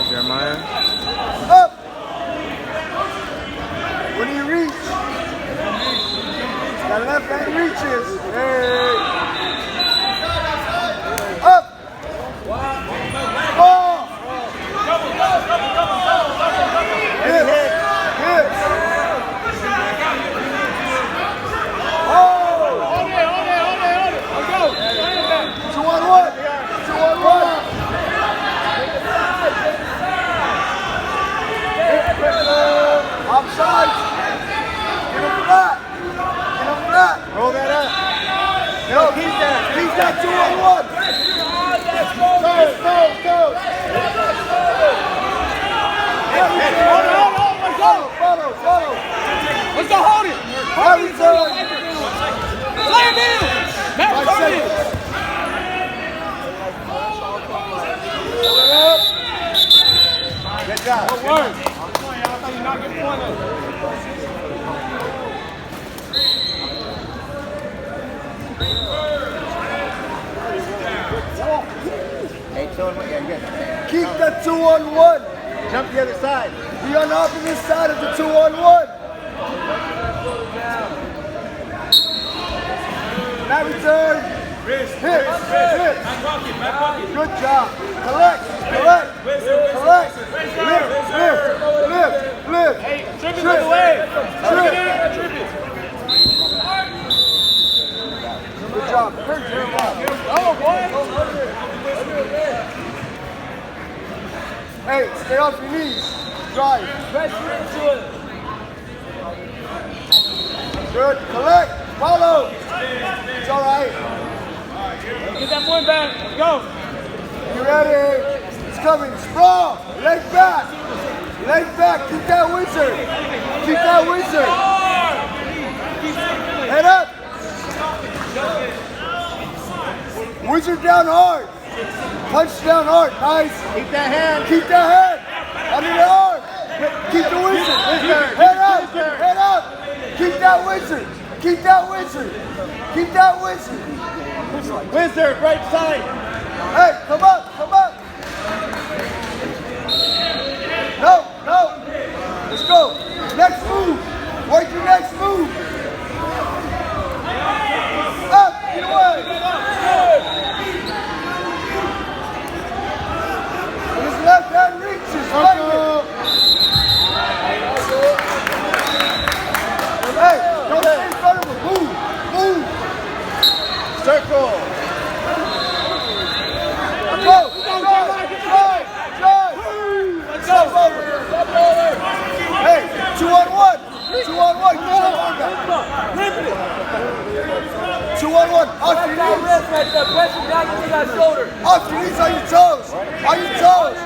Jeremiah. Up. When you reach. That left hand reaches. Hey. Up. Oh. Hit. Hit. Oh. Hold it. Let's go. 2-on-1. 2-on-1. Offside. Get him flat. Get him flat. Roll that up. No, keep that. Keep that 2-on-1. Go. Hold it. Follow. Let's go, hold it. Harry turn. Play it in. Back 5 turn it. seconds. Good job. Good work. I thought you knocked your point up. Hey, 2-on-1. Yeah, good. Keep that 2-on-1. Jump the other side. Be on the opposite side of the 2-on-1. Now return. Hit. Back pocket. Good job. Collect. Lift. Hey, trip it the way. Trip. Good job. Oh, boy. Hey, stay off your knees. Drive. Pressure into it. Good. Collect. Follow. It's all right. Get that point back. Let's go. You ready? It's coming. Sprawl. Leg back. Keep that wizard. Head up. Wizard down hard. Punch down hard. Nice. Keep that hand. Under the arm. Keep the wizard. Head up. Keep that wizard. Wizard, right side. Hey, come up. No. Let's go. Next move. Work your next move. Up. Get away. When his left hand reaches, fight it. Hey, don't stay in front of him. Move. Circle. Go. Drive. Step over. Hey, 2-on-1. 2-on-1. Get your arm back. 2-on-1. Off your knees. Pressure down into that shoulder. Off your knees on your toes. On your toes.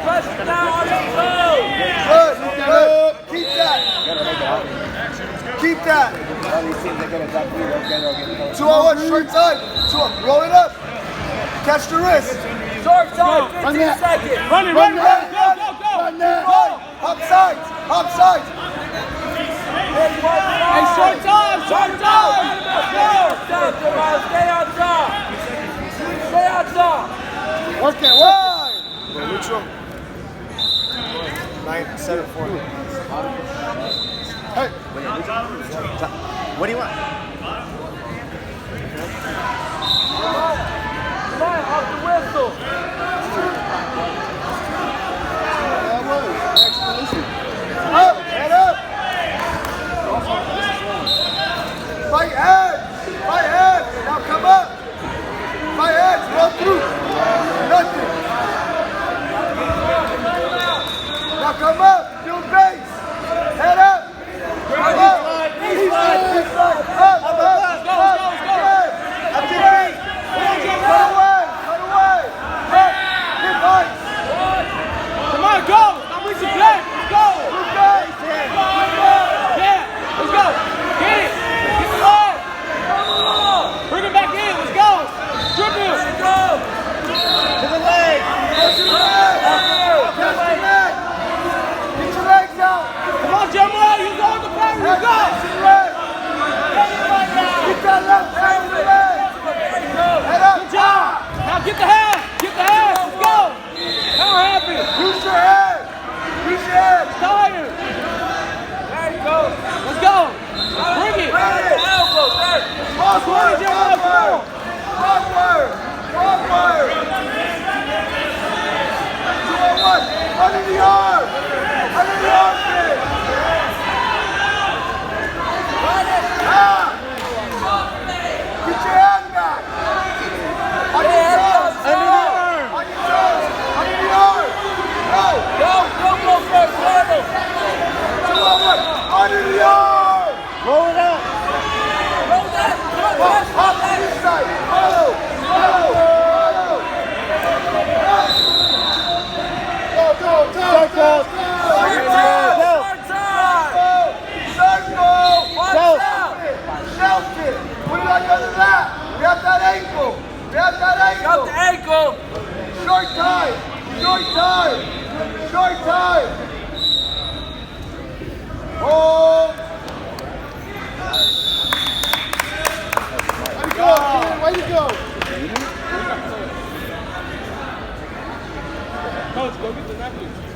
Pressure down on your toes. Good. Keep that. All these teams are going to duck you. They'll get 2-on-1. Short time. Roll it up. Catch the wrist. Short time, 15 seconds. Run it. Go. Hop sides. Hey, short time. Let's go. Stay on top. Work it. Wide. Neutral. 9-7-4. Hey. What do you want? Off the whistle. Up. Head up. Fight hands. Now come up. Fight hands. Go through. Nothing. Now come up. Do base. Head up. Come up. East side. Up. Up your feet. Cut away. Hit ice. Come on, go. I'm reaching back. Let's go. Yeah, let's go. Get it. Get the leg. Bring it back in. Let's go. Triple. To the leg. Catch the leg. go. Short time. Short time. Short time. Hold. Way to go, man. Way to go. Coach, go get the napkins.